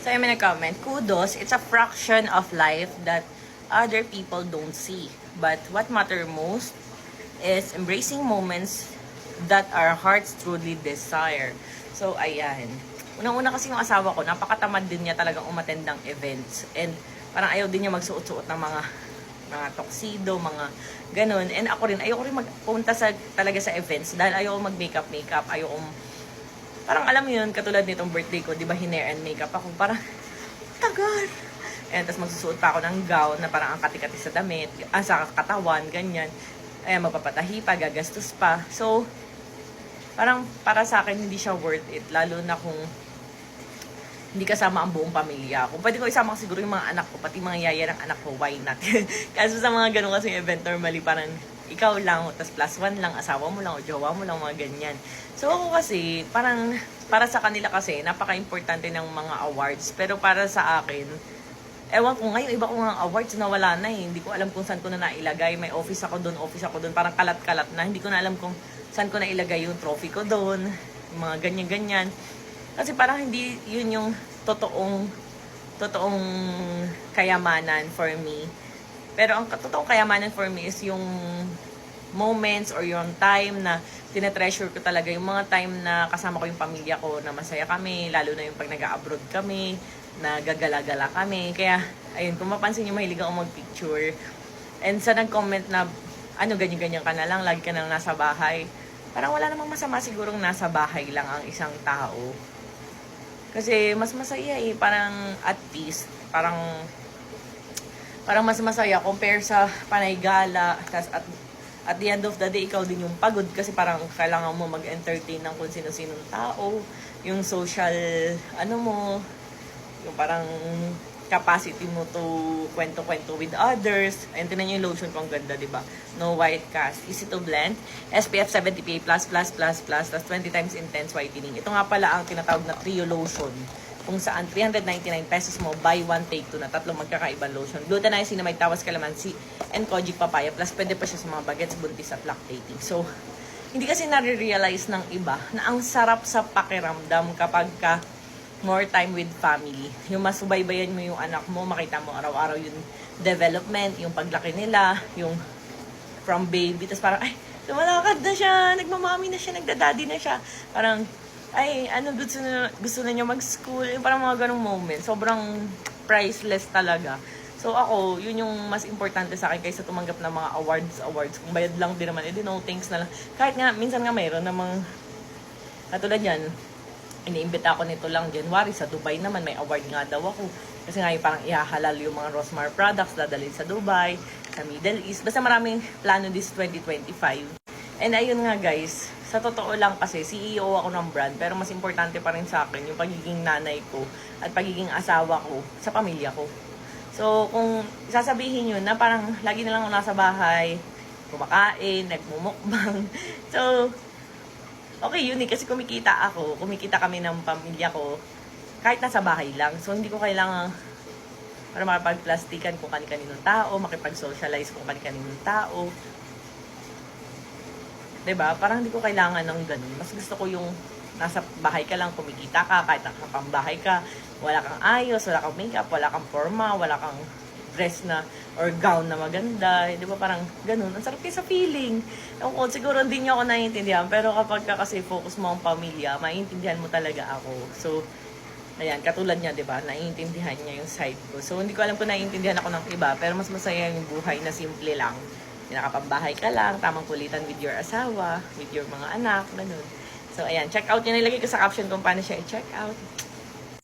So, I may comment, kudos, it's a fraction of life that other people don't see. But what matter most is embracing moments that our hearts truly desire. So, ayan. Unang-una kasi yung asawa ko, napakatamad din niya talagang umattend ng events. And parang ayaw din niya magsuot-suot ng mga tuxedo, mga ganun. And ako rin, ayoko rin magpunta talaga sa events dahil ayoko mag-makeup, ayoko, parang alam mo yun, katulad nitong birthday ko, di ba, hair and makeup ako, parang, tagal. And tapos magsusuot pa ako ng gown na parang ang kati-kati sa damit, sa katawan, ganyan. Ayan, magpapatahi pa, gagastos pa. So, parang para sa akin, hindi siya worth it. Lalo na kung hindi kasama ang buong pamilya. Kung pwede ko isama siguro yung mga anak ko, pati mga yaya ng anak ko, why not? Kaso sa mga ganun kasi event, normally parang ikaw lang, tapos plus one lang, asawa mo lang, o jowa mo lang, mga ganyan. So ako kasi, parang, para sa kanila kasi, napaka-importante ng mga awards. Pero para sa akin, ewan ko ngayon, iba ko nga awards na wala na eh. Hindi ko alam kung saan ko na nailagay. May office ako doon. Parang kalat-kalat na. Hindi ko na alam kung saan ko nailagay yung trophy ko doon. Mga ganyan-ganyan. Kasi parang hindi yun yung totoong kayamanan for me. Pero ang totoong kayamanan for me is yung moments or yung time na tinetreasure ko talaga. Yung mga time na kasama ko yung pamilya ko na masaya kami. Lalo na yung pag nag-abroad kami, na gagala-gala kami. Kaya, ayun, kung mapansin nyo, mahilig ako mag-picture. And sa nag-comment na, ganyan-ganyan ka na lang, lagi ka nang nasa bahay. Parang wala namang masama sigurong nasa bahay lang ang isang tao. Kasi mas masaya eh, parang at peace. Parang mas masaya compare sa panay gala. Tas at the end of the day, ikaw din yung pagod kasi parang kailangan mo mag-entertain ng kung sino-sinong tao. Yung social, yung parang capacity mo to kwento-kwento with others. Ayun, tinan nyo yung lotion ko, ang ganda, diba? No white cast. Easy to blend. SPF 70 PA++++, tas 20 times intense whitening. Ito nga pala ang tinatawag na trio lotion. Kung saan 399 pesos mo, buy one, take two na tatlong magkakaibang lotion. Glutenized, cinnamide, tawas, calamansi, and kojic papaya. Plus, pwede pa siya sa mga bagets, buntis at lactating. So, hindi kasi nare-realize ng iba na ang sarap sa pakiramdam kapag more time with family. Yung masubaybayan mo yung anak mo, makita mo araw-araw yung development, yung paglaki nila, yung from baby, tapos parang, ay, lumalakad na siya, nagmamami na siya, nagdadaddy na siya. Parang, ay, gusto na niya mag-school. Yung parang mga ganong moment. Sobrang priceless talaga. So ako, yun yung mas importante sa akin kaysa tumanggap ng mga awards. Kung bayad lang din naman, no thanks na lang. Kahit nga, minsan nga mayroon namang, katulad yan, iniimbita ako nito lang January sa Dubai naman, may award nga daw ako kasi nga yung parang ihahalal yung mga Rosmar products dadalhin sa Dubai, sa Middle East, basta maraming plano this 2025. And ayun nga guys, sa totoo lang kasi CEO ako ng brand, pero mas importante pa rin sa akin yung pagiging nanay ko at pagiging asawa ko sa pamilya ko. So kung sasabihin yun na parang lagi na lang ako nasa bahay, kumakain, nagmumukbang, so okay, yun eh, kasi kumikita kami ng pamilya ko, kahit nasa bahay lang. So, hindi ko kailangan para makipag-plastikan kung kani-kaninong tao, makipag-socialize kung kani-kaninong tao. Diba? Parang hindi ko kailangan ng ganun. Mas gusto ko yung nasa bahay ka lang, kumikita ka, kahit nakapambahay ka, wala kang ayos, wala kang makeup, wala kang forma, wala kang dress na or gown na maganda, di ba parang ganun. Ang sarap kayo sa feeling. Ewan, siguro hindi niyo ako naiintindihan, pero kapag ka kasi focus mo ang pamilya, maiintindihan mo talaga ako. So, ayan, katulad niya, di ba, naiintindihan niya yung side ko. So, hindi ko alam kung naiintindihan ako ng iba, pero mas masaya yung buhay na simple lang. Nakapambahay ka lang, tamang kulitan with your asawa, with your mga anak, ganun. So, ayan, check out niya, nilagay ko sa caption kung paano siya i-check out.